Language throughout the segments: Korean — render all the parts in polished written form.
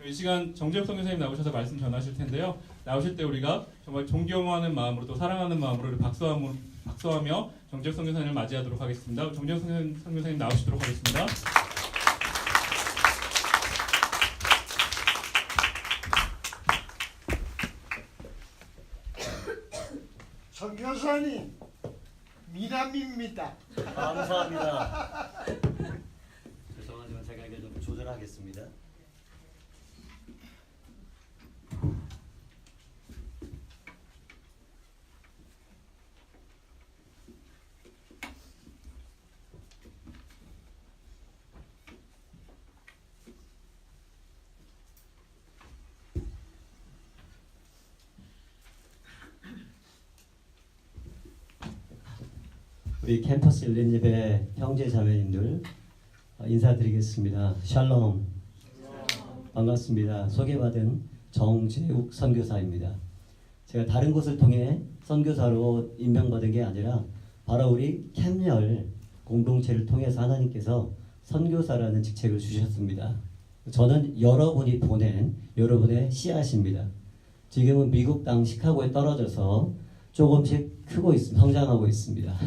이 시간 정재욱 선교사님 나오셔서 말씀 전하실 텐데요. 나오실 때 우리가 정말 존경하는 마음으로 또 사랑하는 마음으로 박수하며 정재욱 선교사님을 맞이하도록 하겠습니다. 정재욱 선교사님 나오시도록 하겠습니다. 선교사님, 미남입니다. 감사합니다. 죄송하지만 제가 이게 좀 조절하겠습니다. 우리 캠퍼스 일린예배 형제 자매님들 인사드리겠습니다. 샬롬. 반갑습니다. 소개받은 정재욱 선교사입니다. 제가 다른 곳을 통해 선교사로 임명받은 게 아니라 바로 우리 캠열 공동체를 통해서 하나님께서 선교사라는 직책을 주셨습니다. 저는 여러분이 보낸 여러분의 씨앗입니다. 지금은 미국 땅 시카고에 떨어져서 조금씩 크고 있습니다. 성장하고 있습니다.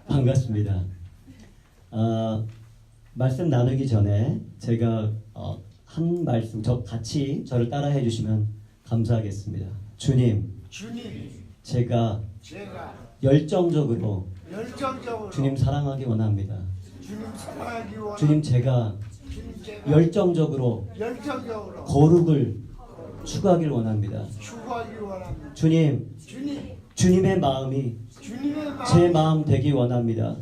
반갑습니다. 말씀 나누기 전에 제가 한 말씀 같이 저를 따라해 주시면 감사하겠습니다. 주님, 제가 열정적으로 주님 사랑하기 원합니다. 주님 제가 열정적으로 거룩을 추구하길 원합니다. 주님, 주님의 마음이 제 마음 되기 원합니다.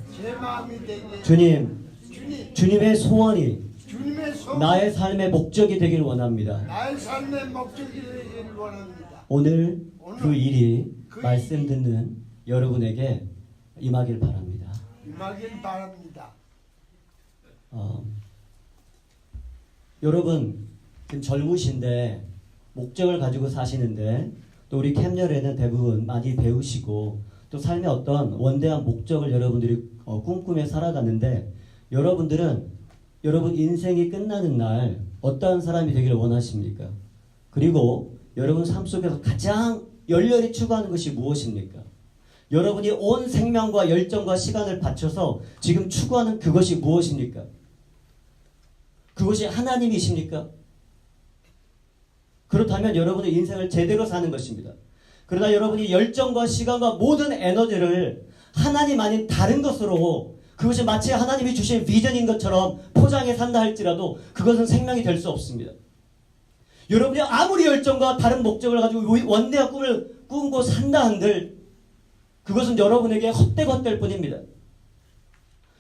주님, 주님의 소원이 나의 삶의 목적이 되길 원합니다. 오늘 그 일이 말씀 듣는 여러분에게 임하길 바랍니다. 여러분 지금 젊으신데 목적을 가지고 사시는데 또 우리 캠열에는 대부분 많이 배우시고 또 삶의 어떤 원대한 목적을 여러분들이 꿈꾸며 살아가는데 여러분들은 여러분 인생이 끝나는 날 어떠한 사람이 되기를 원하십니까? 그리고 여러분 삶 속에서 가장 열렬히 추구하는 것이 무엇입니까? 여러분이 온 생명과 열정과 시간을 바쳐서 지금 추구하는 그것이 무엇입니까? 그것이 하나님이십니까? 그렇다면 여러분의 인생을 제대로 사는 것입니다. 그러나 여러분이 열정과 시간과 모든 에너지를 하나님 아닌 다른 것으로 그것이 마치 하나님이 주신 비전인 것처럼 포장해 산다 할지라도 그것은 생명이 될 수 없습니다. 여러분이 아무리 열정과 다른 목적을 가지고 원대한 꿈을 꾸고 산다 한들 그것은 여러분에게 헛되될 뿐입니다.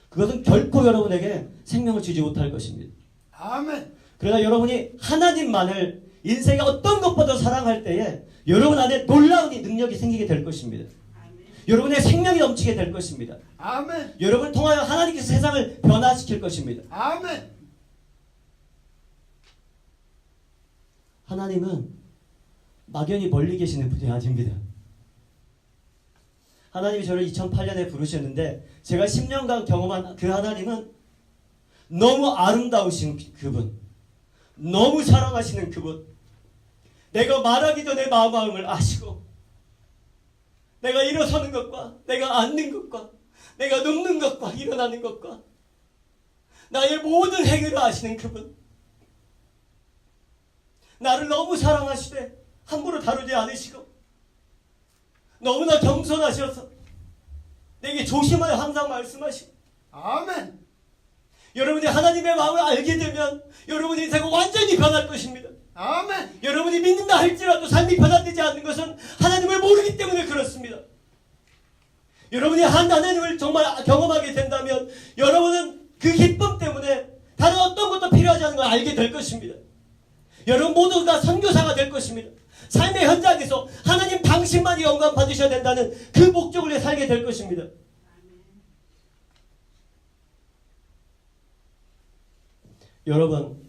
그것은 결코 여러분에게 생명을 주지 못할 것입니다. 아멘. 그러나 여러분이 하나님만을 인생의 어떤 것보다 사랑할 때에 여러분 안에 놀라운 능력이 생기게 될 것입니다. 아멘. 여러분의 생명이 넘치게 될 것입니다. 아멘. 여러분을 통하여 하나님께서 세상을 변화시킬 것입니다. 아멘. 하나님은 막연히 멀리 계시는 분이 아닙니다. 하나님이 저를 2008년에 부르셨는데 제가 10년간 경험한 그 하나님은 너무 아름다우신 그분, 너무 사랑하시는 그분, 내가 말하기 전에 마음을 아시고 내가 일어서는 것과 내가 앉는 것과 내가 눕는 것과 일어나는 것과 나의 모든 행위를 아시는 그분, 나를 너무 사랑하시되 함부로 다루지 않으시고 너무나 겸손하셔서 내게 조심하여 항상 말씀하시고 아멘. 여러분이 하나님의 마음을 알게 되면 여러분 인생은 완전히 변할 것입니다. 아멘. 여러분이 믿는다 할지라도 삶이 변화되지 않는 것은 하나님을 모르기 때문에 그렇습니다. 여러분이 하나님을 정말 경험하게 된다면 여러분은 그 기쁨 때문에 다른 어떤 것도 필요하지 않은 걸 알게 될 것입니다. 여러분 모두 다 선교사가 될 것입니다. 삶의 현장에서 하나님 당신만이 영광 받으셔야 된다는 그 목적을 위해 살게 될 것입니다. 여러분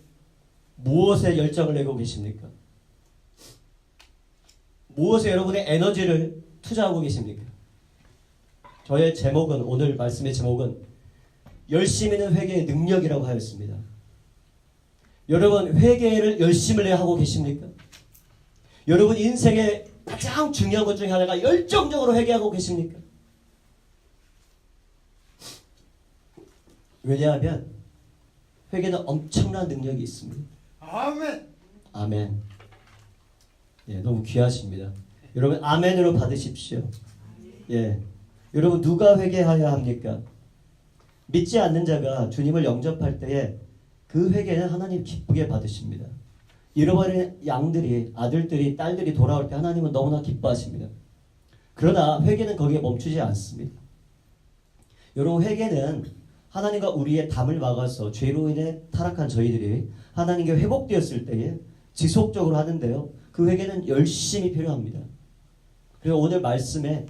무엇에 열정을 내고 계십니까? 무엇에 여러분의 에너지를 투자하고 계십니까? 저의 제목은, 오늘 말씀의 제목은 열심히는 회개의 능력이라고 하였습니다. 여러분 회개를 열심을 내 하고 계십니까? 여러분 인생의 가장 중요한 것 중에 하나가 열정적으로 회개하고 계십니까? 왜냐하면 회개는 엄청난 능력이 있습니다. 아멘. 아멘. 예, 너무 귀하십니다. 여러분 아멘으로 받으십시오. 예, 여러분 누가 회개하여야 합니까? 믿지 않는 자가 주님을 영접할 때에 그 회개는 하나님 기쁘게 받으십니다. 잃어버린 양들이, 아들들이, 딸들이 돌아올 때 하나님은 너무나 기뻐하십니다. 그러나 회개는 거기에 멈추지 않습니다. 여러분 회개는 하나님과 우리의 담을 막아서 죄로 인해 타락한 저희들이 하나님께 회복되었을 때에 지속적으로 하는데요. 그 회개는 열심히 필요합니다. 그래서 오늘 말씀에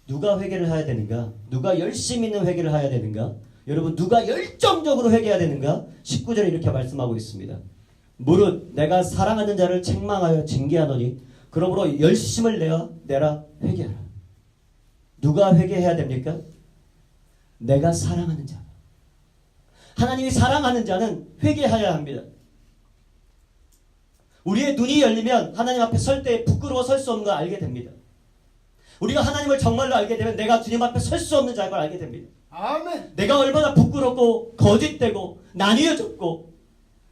누가 회개를 해야 되는가? 누가 열심히 있는 회개를 해야 되는가? 여러분 누가 열정적으로 회개해야 되는가? 19절에 이렇게 말씀하고 있습니다. 무릇 내가 사랑하는 자를 책망하여 징계하노니 그러므로 열심을 내라 회개하라. 누가 회개해야 됩니까? 내가 사랑하는 자. 하나님이 사랑하는 자는 회개해야 합니다. 우리의 눈이 열리면 하나님 앞에 설 때 부끄러워 설 수 없는 걸 알게 됩니다. 우리가 하나님을 정말로 알게 되면 내가 주님 앞에 설 수 없는 자인 걸 알게 됩니다. 아멘. 내가 얼마나 부끄럽고 거짓되고 나뉘어졌고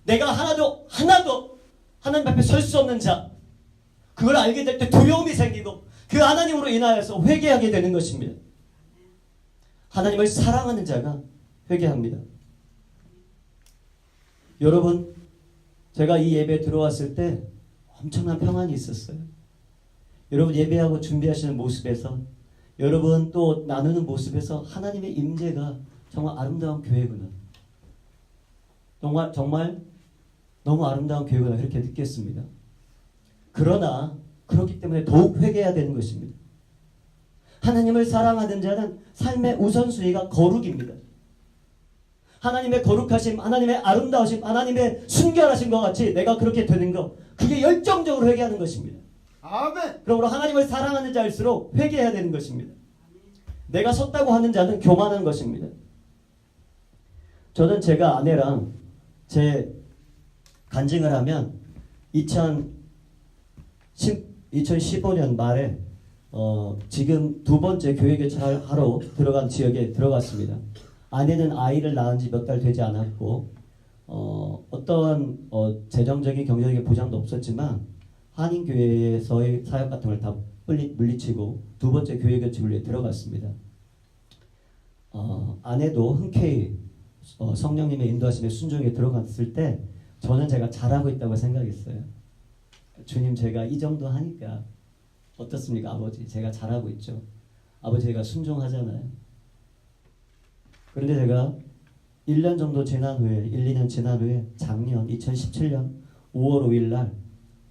내가 하나도 하나님 앞에 설 수 없는 자, 그걸 알게 될 때 두려움이 생기고 그 하나님으로 인하여서 회개하게 되는 것입니다. 하나님을 사랑하는 자가 회개합니다. 여러분 제가 이 예배에 들어왔을 때 엄청난 평안이 있었어요. 여러분 예배하고 준비하시는 모습에서 여러분 또 나누는 모습에서 하나님의 임재가 정말 아름다운 교회구나. 정말 너무 아름다운 교회구나 그렇게 느꼈습니다. 그러나 그렇기 때문에 더욱 회개해야 되는 것입니다. 하나님을 사랑하는 자는 삶의 우선순위가 거룩입니다. 하나님의 거룩하심, 하나님의 아름다우심, 하나님의 순결하심과 같이 내가 그렇게 되는 것, 그게 열정적으로 회개하는 것입니다. 아멘. 그러므로 하나님을 사랑하는 자일수록 회개해야 되는 것입니다. 내가 섰다고 하는 자는 교만한 것입니다. 저는 제가 아내랑 제 간증을 하면 2015년 말에 지금 두 번째 교회개척 하러 들어간 지역에 들어갔습니다. 아내는 아이를 낳은 지 몇 달 되지 않았고 어떤 재정적인 경제적인 보장도 없었지만 한인교회에서의 사역 같은 걸 다 물리치고 두 번째 교회개척을 위해 들어갔습니다. 아내도 흔쾌히 성령님의 인도하심에 순종에 들어갔을 때 저는 제가 잘하고 있다고 생각했어요. 주님 제가 이 정도 하니까 어떻습니까 아버지? 제가 잘하고 있죠. 아버지 제가 순종하잖아요. 그런데 제가 1년 정도 지난 후에 1, 2년 지난 후에 작년 2017년 5월 5일 날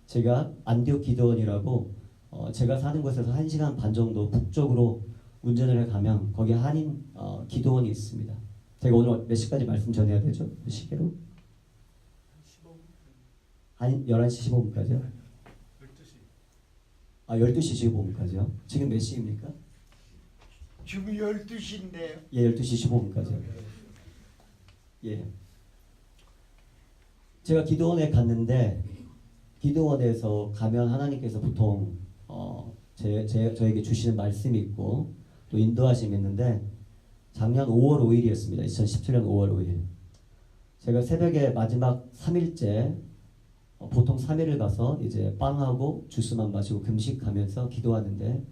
제가 안디옥 기도원이라고 제가 사는 곳에서 1시간 반 정도 북쪽으로 운전을 해 가면 거기 한인 기도원이 있습니다. 제가 오늘 몇 시까지 말씀 전해야 되죠? 몇 시계로? 한 11시 15분까지요? 12시 15분까지요? 지금 몇 시입니까? 지금 12시인데요. 예, 12시 15분까지요. 예. 제가 기도원에 갔는데 기도원에서 가면 하나님께서 보통 저에게 주시는 말씀이 있고 또 인도하심이 있는데 작년 5월 5일이었습니다. 2017년 5월 5일. 제가 새벽에 마지막 3일째 보통 3일을 가서 이제 빵하고 주스만 마시고 금식하면서 기도하는데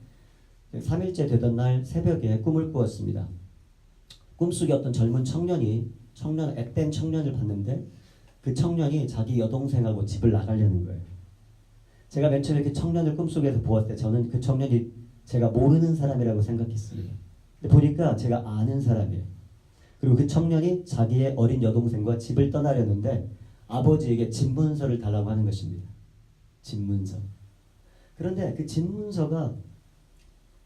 3일째 되던 날 새벽에 꿈을 꾸었습니다. 꿈속에 어떤 젊은 앳된 청년을 봤는데 그 청년이 자기 여동생하고 집을 나가려는 거예요. 제가 맨 처음에 그 청년을 꿈속에서 보았을 때 저는 그 청년이 제가 모르는 사람이라고 생각했습니다. 근데 보니까 제가 아는 사람이에요. 그리고 그 청년이 자기의 어린 여동생과 집을 떠나려는데 아버지에게 집문서를 달라고 하는 것입니다. 집문서. 그런데 그 집문서가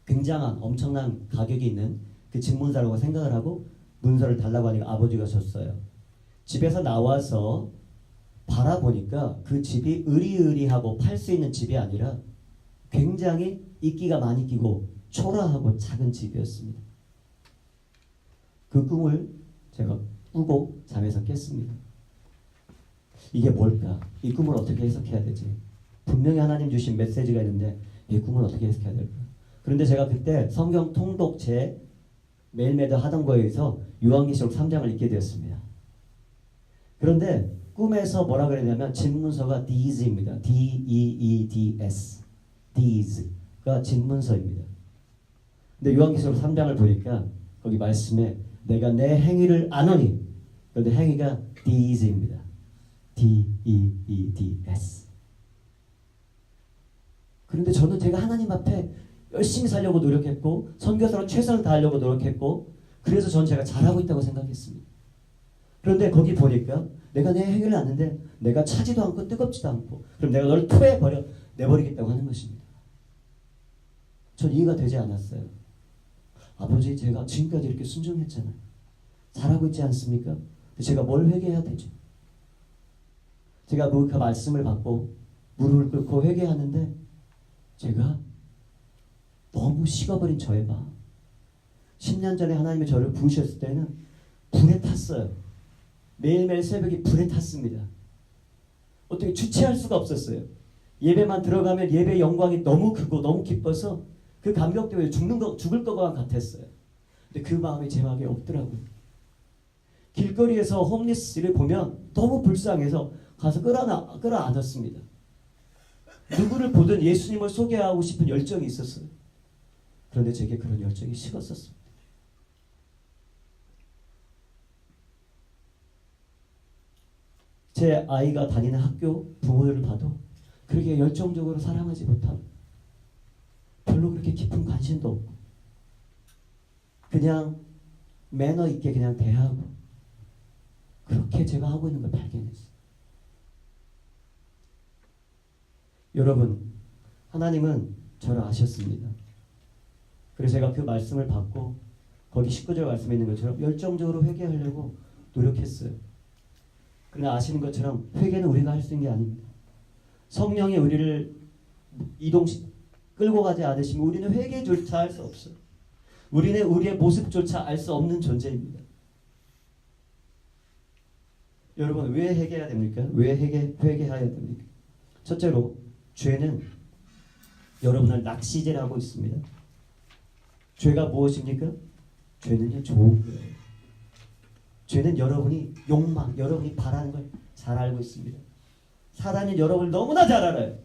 굉장한 엄청난 가격이 있는 그 집문서라고 생각을 하고 문서를 달라고 하니까 아버지가 줬어요. 집에서 나와서 바라보니까 그 집이 으리으리하고 팔 수 있는 집이 아니라 굉장히 이끼가 많이 끼고 초라하고 작은 집이었습니다. 그 꿈을 제가 꾸고 잠에서 깼습니다. 이게 뭘까? 이 꿈을 어떻게 해석해야 되지? 분명히 하나님 주신 메시지가 있는데 이 꿈을 어떻게 해석해야 될까? 그런데 제가 그때 성경 통독 제 매일매일 하던 거에 의해서 요한계시록 3장을 읽게 되었습니다. 그런데 꿈에서 뭐라 그랬냐면 진문서가 Dees입니다. D-E-E-D-S Dees가 진문서입니다. 근데 요한계시록 3장을 보니까 거기 말씀에 내가 내 행위를 아노니, 그런데 행위가 Dees입니다. D-E-E-D-S. 그런데 저는 제가 하나님 앞에 열심히 살려고 노력했고 선교사로 최선을 다하려고 노력했고 그래서 저는 제가 잘하고 있다고 생각했습니다. 그런데 거기 보니까 내가 내 행위를 아는데 내가 차지도 않고 뜨겁지도 않고 그럼 내가 너를 토해 버려 내버리겠다고 하는 것입니다. 전 이해가 되지 않았어요. 아버지, 제가 지금까지 이렇게 순종했잖아요. 잘하고 있지 않습니까? 제가 뭘 회개해야 되죠? 제가 그 말씀을 받고 무릎을 꿇고 회개하는데 제가 너무 식어버린 저의 마음. 10년 전에 하나님이 저를 부으셨을 때는 불에 탔어요. 매일매일 새벽에 불에 탔습니다. 어떻게 주체할 수가 없었어요. 예배만 들어가면 예배의 영광이 너무 크고 너무 기뻐서 그 감격 때문에 죽을 것과 같았어요. 근데 그 마음이 제 마음에 없더라고요. 길거리에서 홈리스를 보면 너무 불쌍해서 가서 끌어안았습니다. 누구를 보든 예수님을 소개하고 싶은 열정이 있었어요. 그런데 제게 그런 열정이 식었었습니다. 제 아이가 다니는 학교 부모들을 봐도 그렇게 열정적으로 사랑하지 못하고 별로 그렇게 깊은 관심도 없고 그냥 매너 있게 그냥 대하고 그렇게 제가 하고 있는 걸 발견했어요. 여러분, 하나님은 저를 아셨습니다. 그래서 제가 그 말씀을 받고 거기 19절 말씀에 있는 것처럼 열정적으로 회개하려고 노력했어요. 그러나 아시는 것처럼 회개는 우리가 할 수 있는 게 아닙니다. 성령이 우리를 끌고 가지 않으시면 우리는 회개조차 할 수 없어요. 우리는 우리의 모습조차 알 수 없는 존재입니다. 여러분, 왜 회개해야 됩니까? 왜 회개해야 됩니까? 첫째로 죄는 여러분을 낚시질하고 있습니다. 죄가 무엇입니까? 죄는요, 좋은 거예요. 죄는 여러분이 욕망, 여러분이 바라는 걸 잘 알고 있습니다. 사단은 여러분을 너무나 잘 알아요.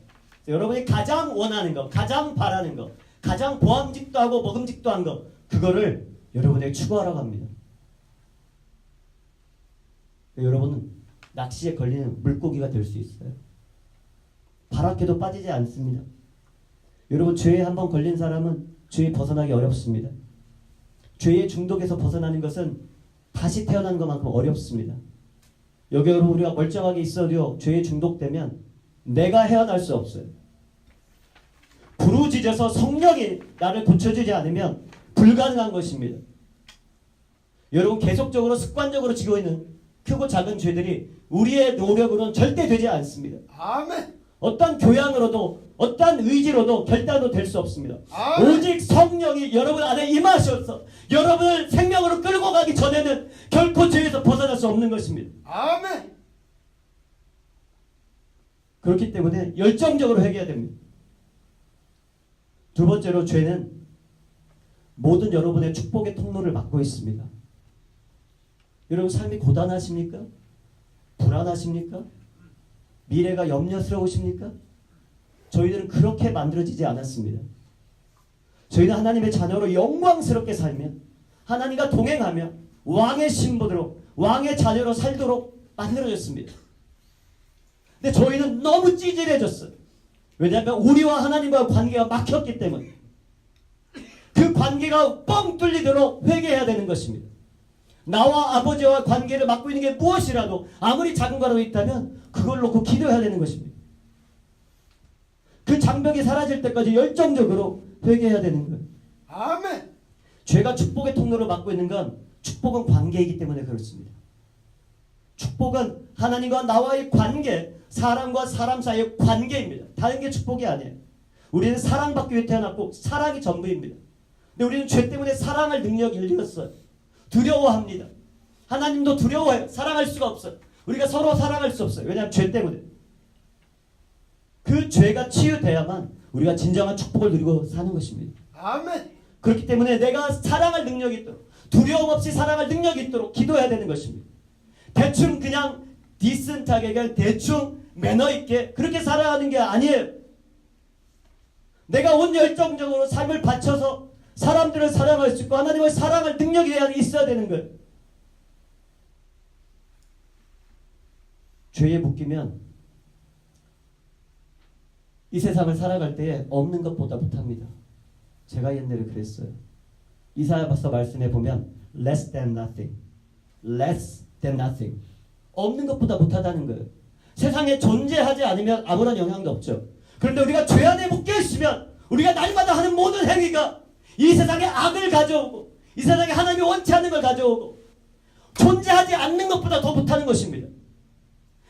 여러분이 가장 원하는 거, 가장 바라는 거, 가장 보암직도 하고 먹음직도 한 거, 그거를 여러분에게 추구하라고 합니다. 여러분은 낚시에 걸리는 물고기가 될 수 있어요. 바람에도 빠지지 않습니다. 여러분, 죄에 한번 걸린 사람은 죄에 벗어나기 어렵습니다. 죄의 중독에서 벗어나는 것은 다시 태어난 것만큼 어렵습니다. 여기 여러분, 우리가 멀쩡하게 있어도 죄에 중독되면 내가 헤어날 수 없어요. 부르짖어서 성령이 나를 고쳐주지 않으면 불가능한 것입니다. 여러분, 계속적으로 습관적으로 지고 있는 크고 작은 죄들이 우리의 노력으로는 절대 되지 않습니다. 아멘. 어떤 교양으로도 어떤 의지로도 결단도 될 수 없습니다. 아멘. 오직 성령이 여러분 안에 임하셔서 여러분을 생명으로 끌고 가기 전에는 결코 죄에서 벗어날 수 없는 것입니다. 아멘. 그렇기 때문에 열정적으로 회개해야 됩니다. 두 번째로, 죄는 모든 여러분의 축복의 통로를 막고 있습니다. 여러분, 삶이 고단하십니까? 불안하십니까? 미래가 염려스러우십니까? 저희들은 그렇게 만들어지지 않았습니다. 저희는 하나님의 자녀로 영광스럽게 살면, 하나님과 동행하며 왕의 신분으로, 왕의 자녀로 살도록 만들어졌습니다. 근데 저희는 너무 찌질해졌어요. 왜냐하면 우리와 하나님과의 관계가 막혔기 때문에. 그 관계가 뻥 뚫리도록 회개해야 되는 것입니다. 나와 아버지와 관계를 막고 있는 게 무엇이라도 아무리 작은 거라도 있다면 그걸 놓고 기도해야 되는 것입니다. 그 장벽이 사라질 때까지 열정적으로 회개해야 되는 거예요. 아멘. 죄가 축복의 통로를 막고 있는 건 축복은 관계이기 때문에 그렇습니다. 축복은 하나님과 나와의 관계, 사람과 사람 사이의 관계입니다. 다른 게 축복이 아니에요. 우리는 사랑받기 위해 태어났고 사랑이 전부입니다. 근데 우리는 죄 때문에 사랑할 능력을 잃었어요. 두려워합니다. 하나님도 두려워해요. 사랑할 수가 없어요. 우리가 서로 사랑할 수 없어요. 왜냐하면 죄 때문에. 그 죄가 치유돼야만 우리가 진정한 축복을 누리고 사는 것입니다. 아멘. 그렇기 때문에 내가 사랑할 능력이 있도록, 두려움 없이 사랑할 능력이 있도록 기도해야 되는 것입니다. 대충 그냥 디센트하게 그냥 대충 매너 있게 그렇게 살아가는 게 아니에요. 내가 온 열정적으로 삶을 바쳐서 사람들을 사랑할 수 있고 하나님을 사랑할 능력이 있어야 되는 거예요. 죄에 묶이면 이 세상을 살아갈 때에 없는 것보다 못합니다. 제가 옛날에 그랬어요. 이사야서 말씀에 보면 less than nothing, less than nothing, 없는 것보다 못하다는 거예요. 세상에 존재하지 않으면 아무런 영향도 없죠. 그런데 우리가 죄 안에 묶여 있으면 우리가 날마다 하는 모든 행위가 이 세상에 악을 가져오고 이 세상에 하나님이 원치 않는 걸 가져오고 존재하지 않는 것보다 더 못하는 것입니다.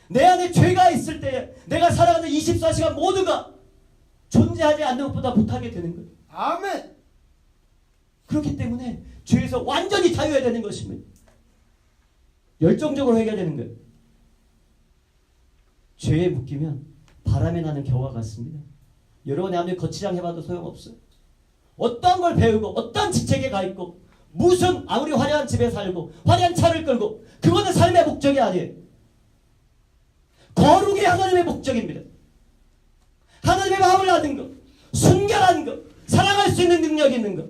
내 안에 죄가 있을 때에 내가 살아가는 24시간 모두가 존재하지 않는 것보다 못하게 되는 거예요. 아멘. 그렇기 때문에 죄에서 완전히 자유해야 되는 것입니다. 열정적으로 해야 되는 거예요. 죄에 묶이면 바람에 나는 겨와 같습니다. 여러분의 아무리 거치장 해봐도 소용없어요. 어떤 걸 배우고 어떤 직책에 가 있고 무슨 아무리 화려한 집에 살고 화려한 차를 끌고 그거는 삶의 목적이 아니에요. 거룩이 하나님의 목적입니다. 하나님의 마음을 아는 것, 순결한 것, 사랑할 수 있는 능력이 있는 것,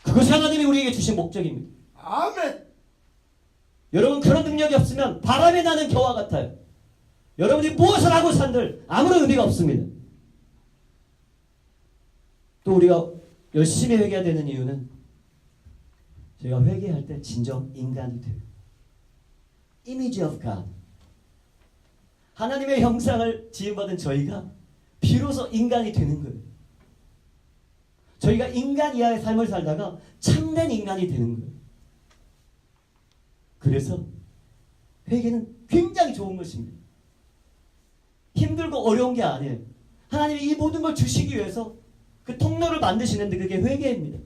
그것이 하나님이 우리에게 주신 목적입니다. 아멘. 여러분 그런 능력이 없으면 바람에 나는 겨와 같아요. 여러분이 무엇을 하고 산들 아무런 의미가 없습니다. 또 우리가 열심히 회개해야 되는 이유는 저희가 회개할 때 진정 인간이 돼요. Image of God. 하나님의 형상을 지음받은 저희가 비로소 인간이 되는 거예요. 저희가 인간 이하의 삶을 살다가 참된 인간이 되는 거예요. 그래서 회개는 굉장히 좋은 것입니다. 힘들고 어려운 게 아니에요. 하나님이 이 모든 걸 주시기 위해서 그 통로를 만드시는데 그게 회개입니다.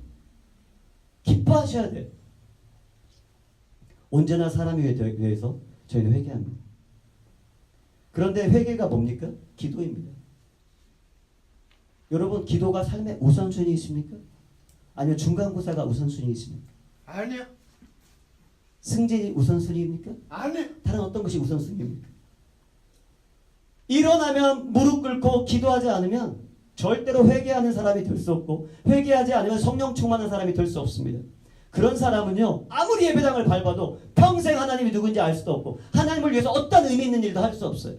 기뻐하셔야 돼요. 언제나 사람이 위해서 저희는 회개합니다. 그런데 회개가 뭡니까? 기도입니다. 여러분 기도가 삶의 우선순위이십니까? 아니면 중간고사가 우선순위이십니까? 아니요. 승진이 우선순위입니까? 아니요. 다른 어떤 것이 우선순위입니까? 일어나면 무릎 꿇고 기도하지 않으면 절대로 회개하는 사람이 될 수 없고 회개하지 않으면 성령 충만한 사람이 될 수 없습니다. 그런 사람은요 아무리 예배당을 밟아도 평생 하나님이 누군지 알 수도 없고 하나님을 위해서 어떤 의미 있는 일도 할 수 없어요.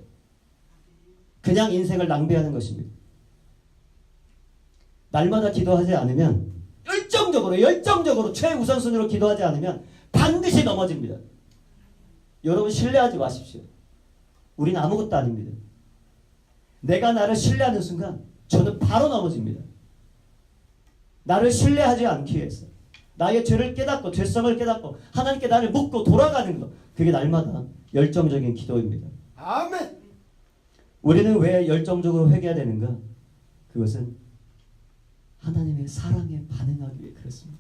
그냥 인생을 낭비하는 것입니다. 날마다 기도하지 않으면 열정적으로 최우선순위로 기도하지 않으면 반드시 넘어집니다. 여러분 신뢰하지 마십시오. 우리는 아무것도 아닙니다. 내가 나를 신뢰하는 순간 저는 바로 넘어집니다. 나를 신뢰하지 않기 위해서 나의 죄를 깨닫고 죄성을 깨닫고 하나님께 나를 묻고 돌아가는 것, 그게 날마다 열정적인 기도입니다. 아멘. 우리는 왜 열정적으로 회개해야 되는가? 그것은 하나님의 사랑에 반응하기 위해 그렇습니다.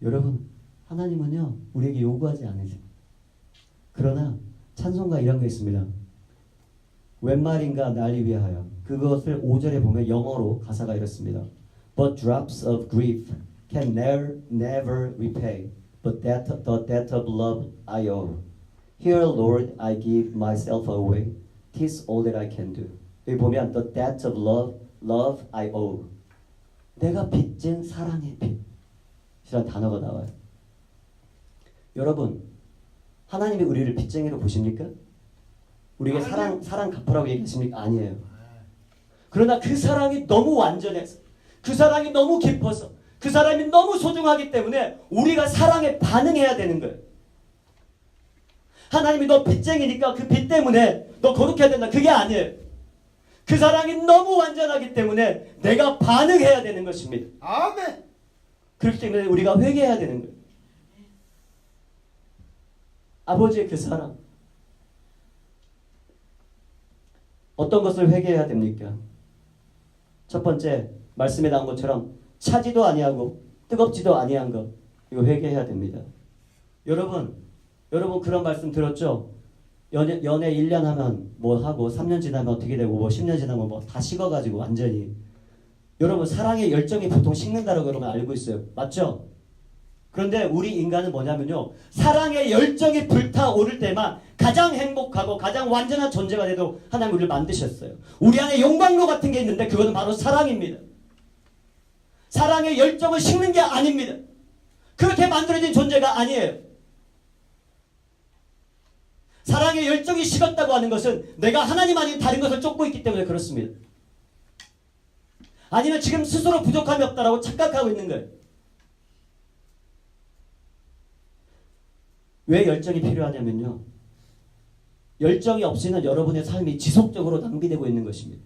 여러분 하나님은요 우리에게 요구하지 않으세요. 그러나 찬송가 이런 게 있습니다. 웬 말인가 날 위하여. 그것을 5절에 보면 영어로 가사가 이렇습니다. But drops of grief can never repay, but the debt of love I owe. Here, Lord, I give myself away. 'Tis all that I can do. 여기 보면 the debt of love I owe. 내가 빚진 사랑의 빚. 이라는 단어가 나와요. 여러분, 하나님이 우리를 빚쟁이로 보십니까? 우리에게 사랑 갚으라고 얘기하십니까? 아니에요. 그러나 그 사랑이 너무 완전해서, 그 사랑이 너무 깊어서, 그 사람이 너무 소중하기 때문에 우리가 사랑에 반응해야 되는 거예요. 하나님이 너 빚쟁이니까 그 빚 때문에 너 거룩해야 된다. 그게 아니에요. 그 사랑이 너무 완전하기 때문에 내가 반응해야 되는 것입니다. 아멘. 그렇기 때문에 우리가 회개해야 되는 거예요. 아버지의 그 사랑. 어떤 것을 회개해야 됩니까? 첫 번째 말씀에 나온 것처럼 차지도 아니하고 뜨겁지도 아니한 것, 이거 회개해야 됩니다. 여러분 그런 말씀 들었죠? 연애 1년 하면 뭐 하고 3년 지나면 어떻게 되고 뭐 10년 지나면 뭐 다 식어가지고 완전히. 여러분 사랑의 열정이 보통 식는다라고 여러분 알고 있어요. 맞죠? 그런데 우리 인간은 뭐냐면요. 사랑의 열정이 불타오를 때만 가장 행복하고 가장 완전한 존재가 돼도 하나님 우리를 만드셨어요. 우리 안에 용광로 같은 게 있는데 그거는 바로 사랑입니다. 사랑의 열정을 식는 게 아닙니다. 그렇게 만들어진 존재가 아니에요. 사랑의 열정이 식었다고 하는 것은 내가 하나님 아닌 다른 것을 쫓고 있기 때문에 그렇습니다. 아니면 지금 스스로 부족함이 없다라고 착각하고 있는 거예요. 왜 열정이 필요하냐면요. 열정이 없이는 여러분의 삶이 지속적으로 낭비되고 있는 것입니다.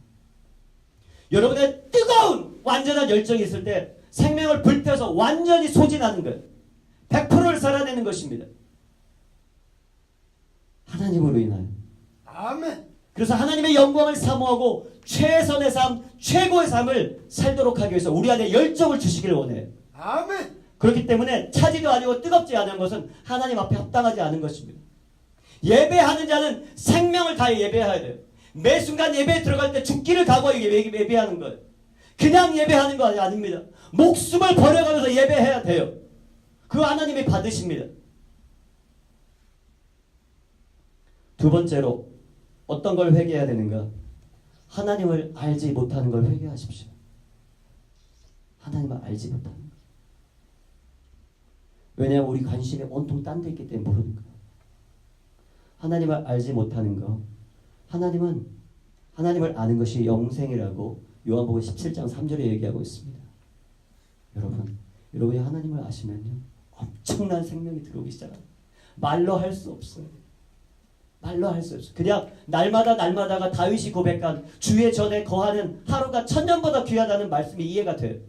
여러분의 뜨거운 완전한 열정이 있을 때 생명을 불태워서 완전히 소진하는 거예요. 100%를 살아내는 것입니다. 하나님으로 인하여. 아멘. 그래서 하나님의 영광을 사모하고 최선의 삶, 최고의 삶을 살도록 하기 위해서 우리 안에 열정을 주시길 원해요. 아멘. 그렇기 때문에 차지도 아니고 뜨겁지 않은 것은 하나님 앞에 합당하지 않은 것입니다. 예배하는 자는 생명을 다해 예배해야 돼요. 매 순간 예배에 들어갈 때 죽기를 각오하고 예배하는 거예요. 그냥 예배하는 거 아닙니다. 목숨을 버려가면서 예배해야 돼요. 그거 하나님이 받으십니다. 두 번째로 어떤 걸 회개해야 되는가? 하나님을 알지 못하는 걸 회개하십시오. 하나님을 알지 못하는 것. 왜냐하면 우리 관심이 온통 딴 데 있기 때문에 모르는 거예요. 하나님을 알지 못하는 것. 하나님을 아는 것이 영생이라고 요한복음 17장 3절에 얘기하고 있습니다. 여러분이 하나님을 아시면요. 엄청난 생명이 들어오기 시작합니다. 말로 할 수 없어요. 말로 할 수 없어요. 그냥 날마다가 다윗이 고백한 주의 전에 거하는 하루가 천년보다 귀하다는 말씀이 이해가 돼요.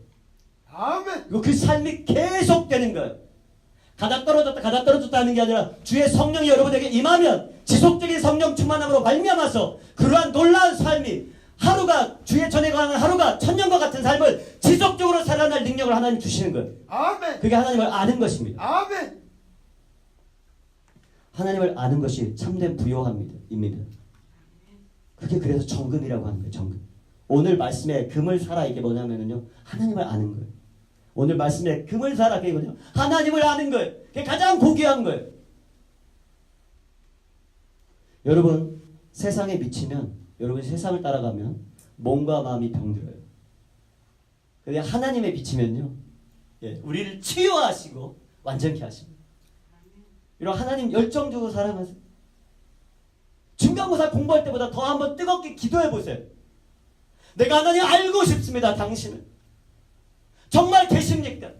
아멘. 그리고 그 삶이 계속되는 거예요. 가다 떨어졌다 하는 게 아니라 주의 성령이 여러분에게 임하면 지속적인 성령 충만함으로 말미암아서 그러한 놀라운 삶이 하루가 주의 전에 거하는 하루가 천년과 같은 삶을 지속적으로 살아날 능력을 하나님 주시는 거예요. 아멘. 그게 하나님을 아는 것입니다. 아멘. 하나님을 아는 것이 참된 부요함입니다. 그게 그래서 정금이라고 하는 거예요. 정금. 오늘 말씀에 금을 사라 이게 뭐냐면요. 하나님을 아는 거예요. 오늘 말씀에 금을 사라 그게 뭐냐? 하나님을 아는 거예요. 그게 가장 고귀한 거예요. 여러분 세상에 미치면 여러분 세상을 따라가면 몸과 마음이 병들어요. 근데 하나님에 미치면요. 우리를 치유하시고 완전케 하십니다. 이런 하나님 열정적으로 사랑하세요. 중간고사 공부할 때보다 더 한번 뜨겁게 기도해 보세요. 내가 하나님 알고 싶습니다. 당신은 정말 계십니까?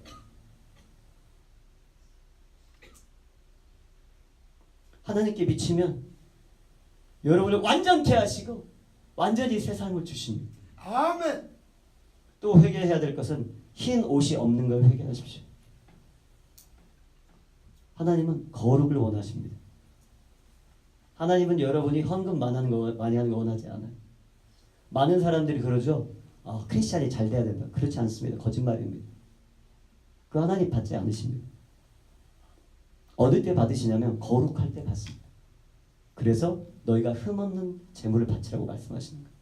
하나님께 미치면 여러분을 완전케 하시고 완전히 새 삶을 주십니다. 아멘. 또 회개해야 될 것은 흰 옷이 없는 걸 회개하십시오. 하나님은 거룩을 원하십니다. 하나님은 여러분이 헌금 많이 하는 거 원하지 않아요. 많은 사람들이 그러죠. 크리스찬이 잘 돼야 된다. 그렇지 않습니다. 거짓말입니다. 그 하나님 받지 않으십니다. 어느 때 받으시냐면 거룩할 때 받습니다. 그래서 너희가 흠없는 재물을 바치라고 말씀하시는 거예요.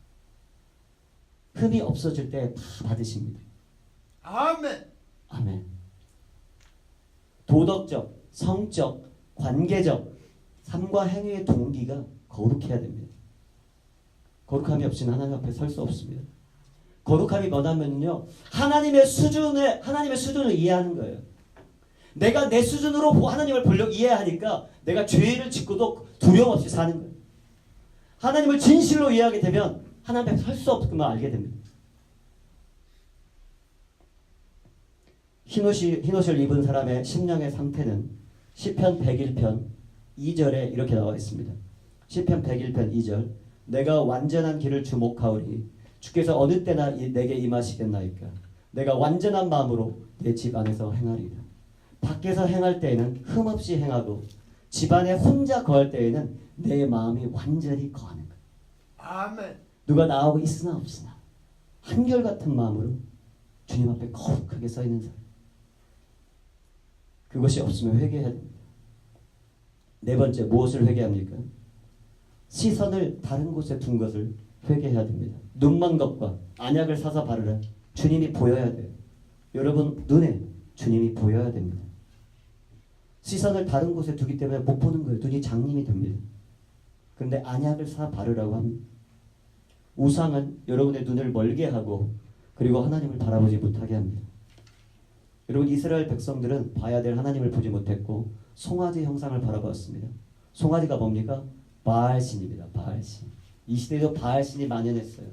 흠이 없어질 때 다 받으십니다. 아멘. 아멘. 도덕적, 성적, 관계적 삶과 행위의 동기가 거룩해야 됩니다. 거룩함이 없이는 하나님 앞에 설 수 없습니다. 거룩함이 뭐냐면요. 하나님의 수준을 이해하는 거예요. 내가 내 수준으로 하나님을 이해하니까 내가 죄를 짓고도 두려움 없이 사는 거예요. 하나님을 진실로 이해하게 되면 하나님 앞에 설 수 없는 걸 알게 됩니다. 흰옷을 입은 사람의 심령의 상태는 시편 101편 2절에 이렇게 나와 있습니다. 시편 101편 2절 내가 완전한 길을 주목하오니 주께서 어느 때나 내게 임하시겠나이까. 내가 완전한 마음으로 내 집 안에서 행하리이다. 밖에서 행할 때에는 흠없이 행하고 집 안에 혼자 거할 때에는 내 마음이 완전히 거하는 거예요. 아멘. 누가 나하고 있으나 없으나 한결같은 마음으로 주님 앞에 거룩하게 서 있는 사람. 그것이 없으면 회개해야 됩니다. 네 번째, 무엇을 회개합니까? 시선을 다른 곳에 둔 것을 회개해야 됩니다. 눈먼 것과 안약을 사서 바르라. 주님이 보여야 돼요. 여러분 눈에 주님이 보여야 됩니다. 시선을 다른 곳에 두기 때문에 못 보는 거예요. 눈이 장님이 됩니다. 그런데 안약을 사 바르라고 합니다. 우상은 여러분의 눈을 멀게 하고 그리고 하나님을 바라보지 못하게 합니다. 여러분 이스라엘 백성들은 봐야 될 하나님을 보지 못했고 송아지 형상을 바라봤습니다. 송아지가 뭡니까? 바알신입니다. 바알신. 이 시대에도 바알신이 만연했어요.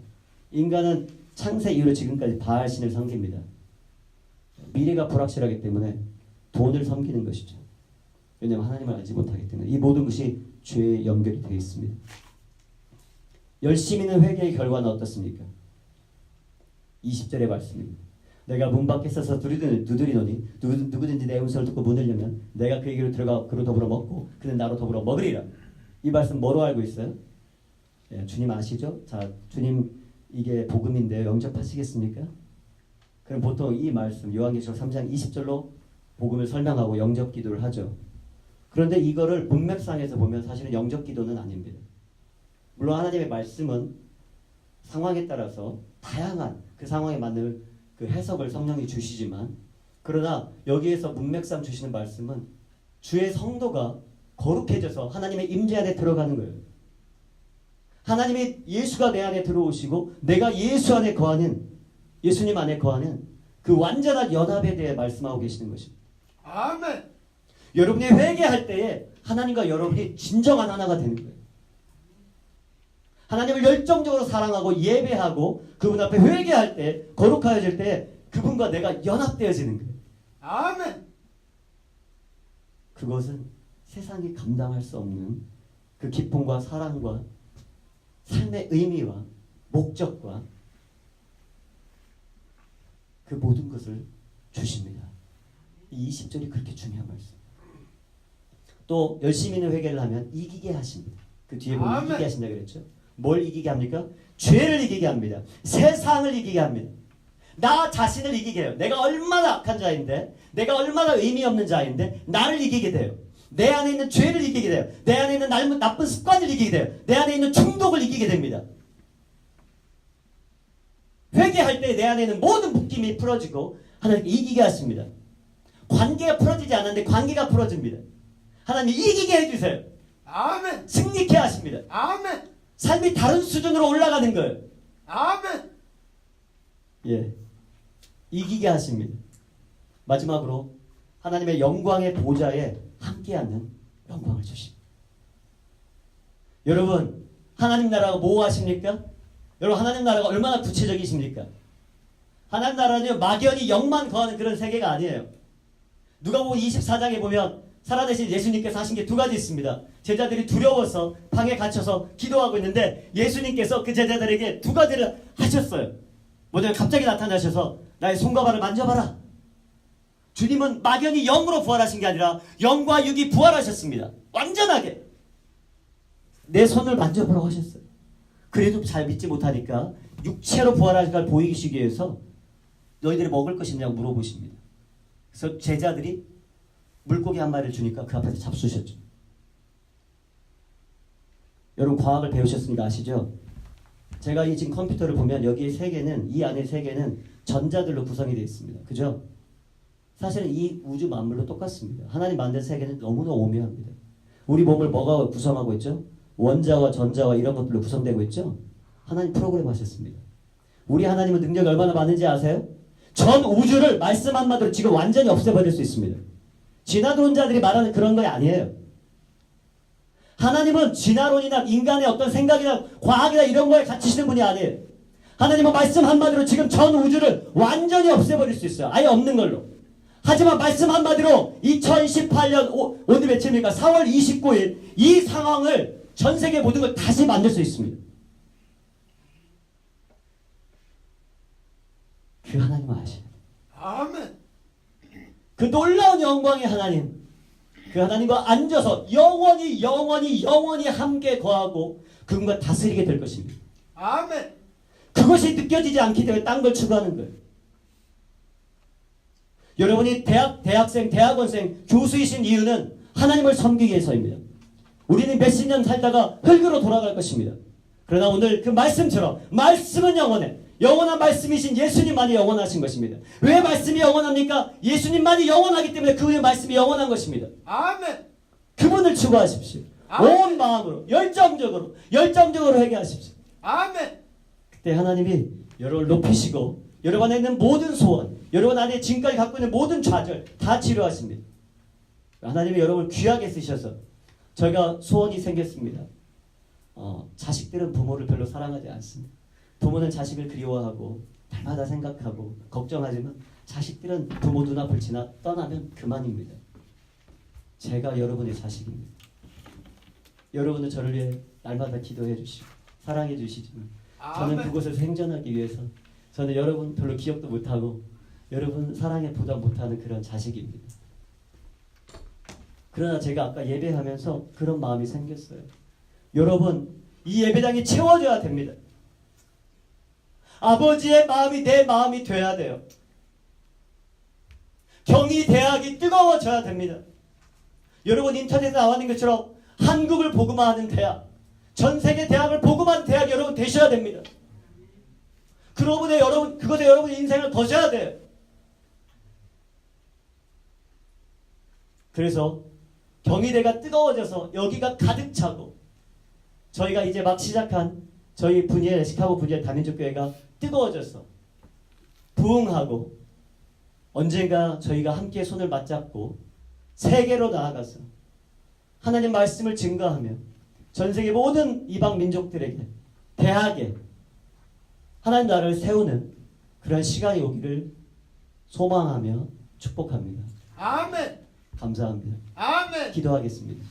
인간은 창세 이후로 지금까지 바알신을 섬깁니다. 미래가 불확실하기 때문에 돈을 섬기는 것이죠. 왜냐하면 하나님을 알지 못하기 때문에 이 모든 것이 죄에 연결이 되어 있습니다. 열심히 있는 회개의 결과는 어떻습니까? 20절의 말씀입니다. 내가 문 밖에 서서 두드리노니 누구든지 내 음성을 듣고 문을 열면 내가 그에게로 들어가 그로 더불어 먹고 그는 나로 더불어 먹으리라. 이 말씀 뭐로 알고 있어요? 예, 주님 아시죠? 자, 주님 이게 복음인데 영접하시겠습니까? 그럼 보통 이 말씀 요한계시록 3장 20절로 복음을 설명하고 영접 기도를 하죠. 그런데 이거를 문맥상에서 보면 사실은 영접 기도는 아닙니다. 물론 하나님의 말씀은 상황에 따라서 다양한 그 상황에 맞는 그 해석을 성령이 주시지만 그러나 여기에서 문맥상 주시는 말씀은 주의 성도가 거룩해져서 하나님의 임재 안에 들어가는 거예요. 하나님의 예수가 내 안에 들어오시고 내가 예수 안에 거하는 예수님 안에 거하는 그 완전한 연합에 대해 말씀하고 계시는 것입니다. 아멘. 여러분이 회개할 때에 하나님과 여러분이 진정한 하나가 되는 거예요. 하나님을 열정적으로 사랑하고 예배하고 그분 앞에 회개할 때 거룩하여질 때 그분과 내가 연합되어지는 거예요. 아멘. 그것은 세상이 감당할 수 없는 그 기쁨과 사랑과 삶의 의미와 목적과 그 모든 것을 주십니다. 이 20절이 그렇게 중요한 말씀. 또 열심히 있는 회개를 하면 이기게 하십니다. 그 뒤에 보면 아멘. 이기게 하신다 그랬죠. 뭘 이기게 합니까? 죄를 이기게 합니다. 세상을 이기게 합니다. 나 자신을 이기게 해요. 내가 얼마나 악한 자인데 내가 얼마나 의미 없는 자인데 나를 이기게 돼요. 내 안에 있는 죄를 이기게 돼요. 내 안에 있는 나쁜 습관을 이기게 돼요. 내 안에 있는 충동을 이기게 됩니다. 회개할 때 내 안에 있는 모든 묶임이 풀어지고 하나님께 이기게 하십니다. 관계가 풀어지지 않았는데 관계가 풀어집니다. 하나님 이기게 해주세요. 아멘. 승리케 하십니다. 아멘. 삶이 다른 수준으로 올라가는 거예요. 아멘. 예, 이기게 하십니다. 마지막으로 하나님의 영광의 보좌에 함께 앉는 영광을 주십니다. 여러분 하나님 나라가 뭐 하십니까? 여러분 하나님 나라가 얼마나 구체적이십니까? 하나님 나라는 막연히 영만 거하는 그런 세계가 아니에요. 누가복음 24장에 보면 살아계신 예수님께서 하신 게 두 가지 있습니다. 제자들이 두려워서 방에 갇혀서 기도하고 있는데 예수님께서 그 제자들에게 두 가지를 하셨어요. 먼저 갑자기 나타나셔서 나의 손과 발을 만져봐라. 주님은 막연히 영으로 부활하신 게 아니라 영과 육이 부활하셨습니다. 완전하게 내 손을 만져보라고 하셨어요. 그래도 잘 믿지 못하니까 육체로 부활하신 걸 보이시기 위해서 너희들이 먹을 것이 있냐고 물어보십니다. 그래서 제자들이 물고기 한 마리를 주니까 그 앞에서 잡수셨죠. 여러분 과학을 배우셨으니까 아시죠? 제가 이 지금 컴퓨터를 보면 여기에 세계는 이 안에 세계는 전자들로 구성이 되어 있습니다. 그죠? 사실은 이 우주 만물로 똑같습니다. 하나님 만든 세계는 너무나 오묘합니다. 우리 몸을 뭐가 구성하고 있죠? 원자와 전자와 이런 것들로 구성되고 있죠? 하나님 프로그램 하셨습니다. 우리 하나님은 능력이 얼마나 많은지 아세요? 전 우주를 말씀 한마디로 지금 완전히 없애버릴 수 있습니다. 진화론 자들이 말하는 그런 거 아니에요. 하나님은 진화론이나 인간의 어떤 생각이나 과학이나 이런 거에 갇히시는 분이 아니에요. 하나님은 말씀 한마디로 지금 전 우주를 완전히 없애버릴 수 있어요. 아예 없는 걸로. 하지만 말씀 한마디로 2018년 오늘 며칠입니까? 4월 29일 이 상황을 전 세계 모든 걸 다시 만들 수 있습니다. 그 하나님을 아셔요. 아멘. 그 놀라운 영광의 하나님, 그 하나님과 앉아서 영원히 함께 거하고 그분과 다스리게 될 것입니다. 아멘. 그것이 느껴지지 않기 때문에 딴 걸 추구하는 거예요. 여러분이 대학생, 대학원생, 교수이신 이유는 하나님을 섬기기 위해서입니다. 우리는 몇십 년 살다가 흙으로 돌아갈 것입니다. 그러나 오늘 그 말씀처럼 말씀은 영원해. 영원한 말씀이신 예수님만이 영원하신 것입니다. 왜 말씀이 영원합니까? 예수님만이 영원하기 때문에 그분의 말씀이 영원한 것입니다. 아멘. 그분을 추구하십시오. 아멘. 온 마음으로 열정적으로 회개하십시오. 아멘. 그때 하나님이 여러분을 높이시고 여러분 안에 있는 모든 소원, 여러분 안에 지금까지 갖고 있는 모든 좌절 다 치료하십니다. 하나님이 여러분을 귀하게 쓰셔서 저희가 소원이 생겼습니다. 자식들은 부모를 별로 사랑하지 않습니다. 부모는 자식을 그리워하고 날마다 생각하고 걱정하지만 자식들은 부모 눈앞을 지나 떠나면 그만입니다. 제가 여러분의 자식입니다. 여러분은 저를 위해 날마다 기도해 주시고 사랑해 주시지만 저는 아멘. 그곳에서 생존하기 위해서 저는 여러분 별로 기억도 못하고 여러분 사랑에 보다 못하는 그런 자식입니다. 그러나 제가 아까 예배하면서 그런 마음이 생겼어요. 여러분 이 예배당이 채워져야 됩니다. 아버지의 마음이 내 마음이 돼야 돼요. 경희대학이 뜨거워져야 됩니다. 여러분 인터넷에 나와 있는 것처럼 한국을 복음화하는 대학, 전 세계 대학을 복음화하는 대학 여러분 되셔야 됩니다. 그것에 여러분 인생을 거셔야 돼요. 그래서 경희대가 뜨거워져서 여기가 가득 차고 저희가 이제 막 시작한 저희 분야의 시카고 분야의 다민족교회가 뜨거워져서 부흥하고 언젠가 저희가 함께 손을 맞잡고 세계로 나아가서 하나님 말씀을 증거하며 전 세계 모든 이방 민족들에게 대학에 하나님 나라를 세우는 그런 시간이 오기를 소망하며 축복합니다. 아멘. 감사합니다. 아멘. 기도하겠습니다.